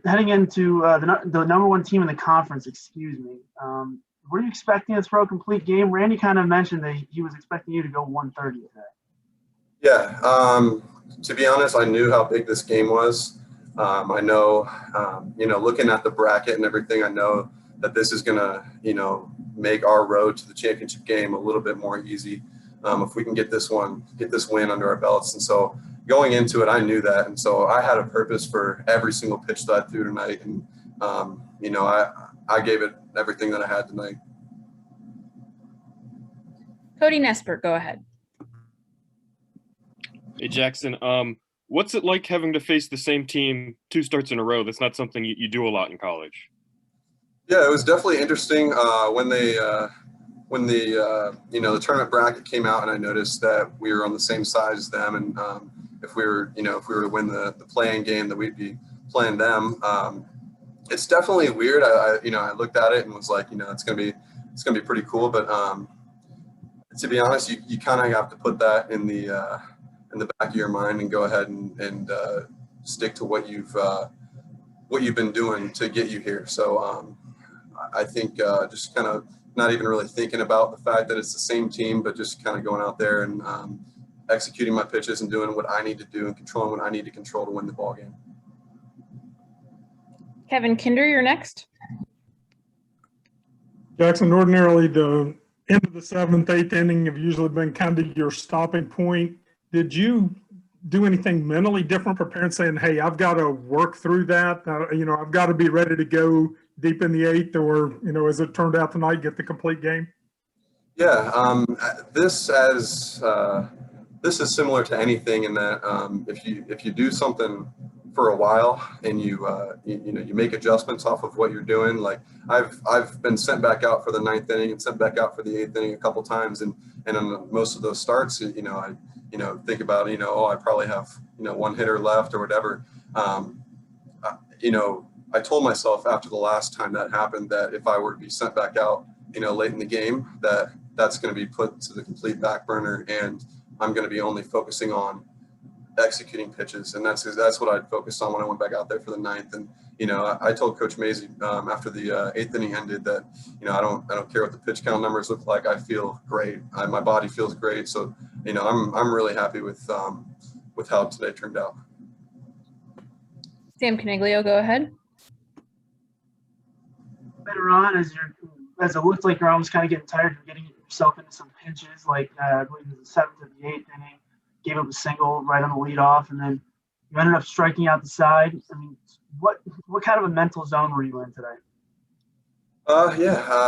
heading into the number one team in the conference, were you expecting to throw a complete game? Randy kind of mentioned that he was expecting you to go 130 today. Yeah, to be honest, I knew how big this game was. I know, looking at the bracket and everything, I know that this is going to, make our road to the championship game a little bit more easy if we can get this win under our belts. And so going into it, I knew that. And so I had a purpose for every single pitch that I threw tonight. And, I gave it everything that I had tonight. Cody Nesper, go ahead. Hey, Jackson, what's it like having to face the same team 2 starts in a row? That's not something you do a lot in college. Yeah, it was definitely interesting when the tournament bracket came out, and I noticed that we were on the same side as them, and if we were to win the play-in game, that we'd be playing them. It's definitely weird. I looked at it and was like, it's gonna be pretty cool, but to be honest, you kind of have to put that in the back of your mind and go ahead and stick to what you've been doing to get you here. So I think just kind of not even really thinking about the fact that it's the same team, but just kind of going out there and executing my pitches and doing what I need to do and controlling what I need to control to win the ball game. Kevin Kinder, you're next. Jackson, ordinarily the end of the 7th, 8th inning have usually been kind of your stopping point. Did you do anything mentally different preparing, saying, hey, I've got to work through that? I've got to be ready to go deep in the 8th, or, as it turned out tonight, get the complete game? Yeah, this is similar to anything in that if you do something for a while and you make adjustments off of what you're doing. Like I've been sent back out for the 9th inning and sent back out for the 8th inning a couple times, and on most of those starts, I think about I probably have 1 hitter left or whatever. I told myself after the last time that happened that if I were to be sent back out late in the game, that's going to be put to the complete back burner, and I'm going to be only focusing on executing pitches, and that's what I'd focused on when I went back out there for the 9th. And I told Coach Mazey after the 8th inning ended that I don't care what the pitch count numbers look like. I feel great. My body feels great. So I'm really happy with how today turned out. Sam Caniglio, go ahead. Later on, as it looked like you're almost kind of getting tired of getting yourself into some pinches, like I believe it was the 7th of the 8th inning, gave up a single right on the leadoff, and then you ended up striking out the side. I mean, what kind of a mental zone were you in today?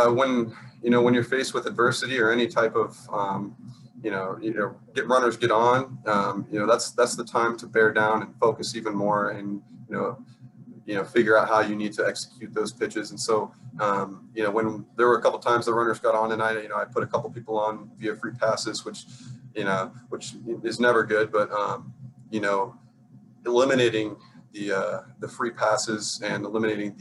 When you're faced with adversity or any type of runners get on, that's the time to bear down and focus even more, and figure out how you need to execute those pitches. And so when there were a couple times the runners got on tonight, I put a couple people on via free passes, which is never good, but eliminating the free passes and eliminating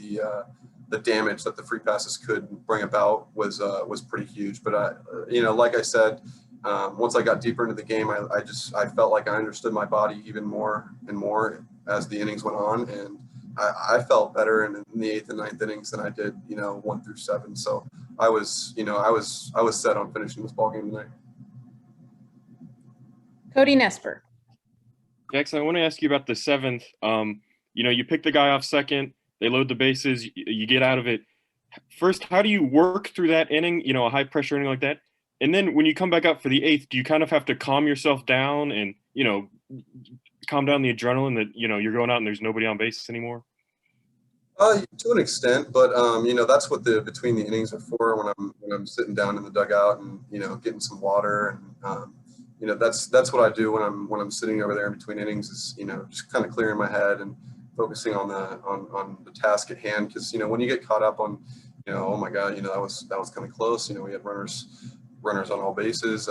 the damage that the free passes could bring about was pretty huge. But like I said, once I got deeper into the game, I felt like I understood my body even more and more as the innings went on, and I felt better in the 8th and 9th innings than I did 1 through 7. So I was set on finishing this ball game tonight. Cody Nesper. Jackson, I want to ask you about the 7th. You pick the guy off second, they load the bases, you get out of it. First, how do you work through that inning, a high pressure inning like that? And then when you come back out for the 8th, do you kind of have to calm yourself down and, calm down the adrenaline that, you're going out and there's nobody on base anymore? To an extent, but that's what the between the innings are for. When I'm sitting down in the dugout and getting some water, and that's what I do when I'm sitting over there in between innings, is just kind of clearing my head and focusing on the task at hand. Because when you get caught up on oh my God, that was kind of close. We had runners on all bases.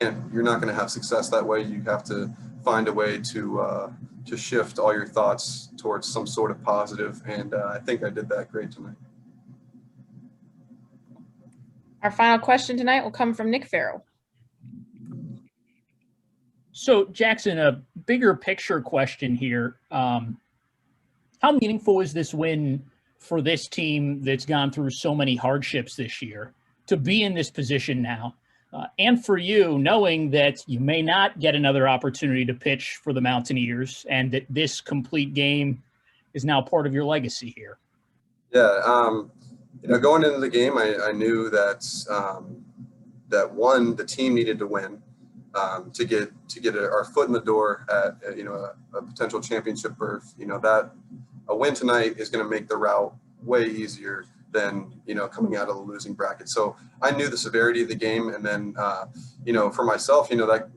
And you're not going to have success that way. You have to find a way to shift all your thoughts towards some sort of positive, and I think I did that great tonight. Our final question tonight will come from Nick Farrell. So, Jackson, a bigger picture question here. How meaningful is this win for this team that's gone through so many hardships this year to be in this position now? And for you, knowing that you may not get another opportunity to pitch for the Mountaineers and that this complete game is now part of your legacy here. Yeah, going into the game, I knew that that one, the team needed to win to get our foot in the door at a potential championship berth. That a win tonight is going to make the route way easier than coming out of the losing bracket. So I knew the severity of the game, and then for myself, that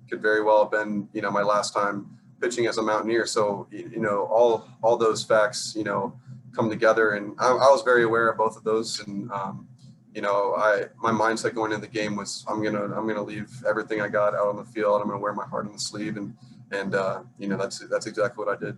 could very well have been my last time pitching as a Mountaineer. So all those facts come together, and I was very aware of both of those. And my mindset going into the game was I'm gonna leave everything I got out on the field. I'm gonna wear my heart on the sleeve, and that's exactly what I did.